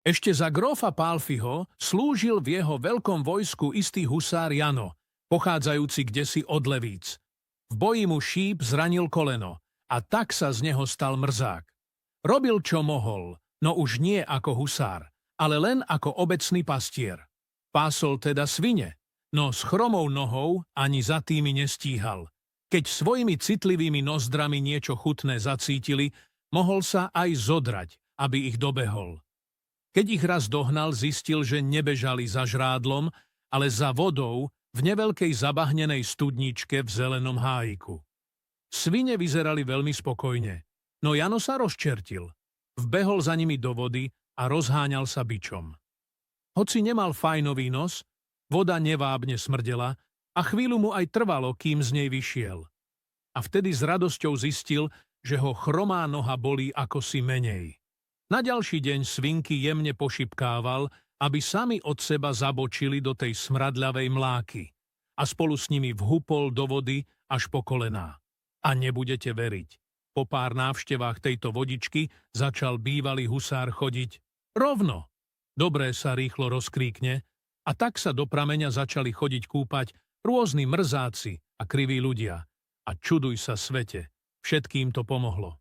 Ešte za grófa Pálfiho slúžil v jeho veľkom vojsku istý husár Jano, pochádzajúci kdesi od Levíc. V boji mu šíp zranil koleno a tak sa z neho stal mrzák. Robil, čo mohol, no už nie ako husár, ale len ako obecný pastier. Pásol teda svine, no s chromou nohou ani za tými nestíhal. Keď svojimi citlivými nozdrami niečo chutné zacítili, mohol sa aj zodrať, aby ich dobehol. Keď ich raz dohnal, zistil, že nebežali za žrádlom, ale za vodou v neveľkej zabahnenej studničke v zelenom hájiku. Svine vyzerali veľmi spokojne, no Jano sa rozčertil. Vbehol za nimi do vody a rozháňal sa bičom. Hoci nemal fajnový nos, voda nevábne smrdela a chvíľu mu aj trvalo, kým z nej vyšiel. A vtedy s radosťou zistil, že ho chromá noha bolí akosi menej. Na ďalší deň svinky jemne pošipkával, aby sami od seba zabočili do tej smradľavej mláky a spolu s nimi vhupol do vody až po kolená. A nebudete veriť, po pár návštevách tejto vodičky začal bývalý husár chodiť rovno. Dobré sa rýchlo rozkríkne a tak sa do prameňa začali chodiť kúpať rôzni mrzáci a kriví ľudia. A čuduj sa svete, všetkým to pomohlo.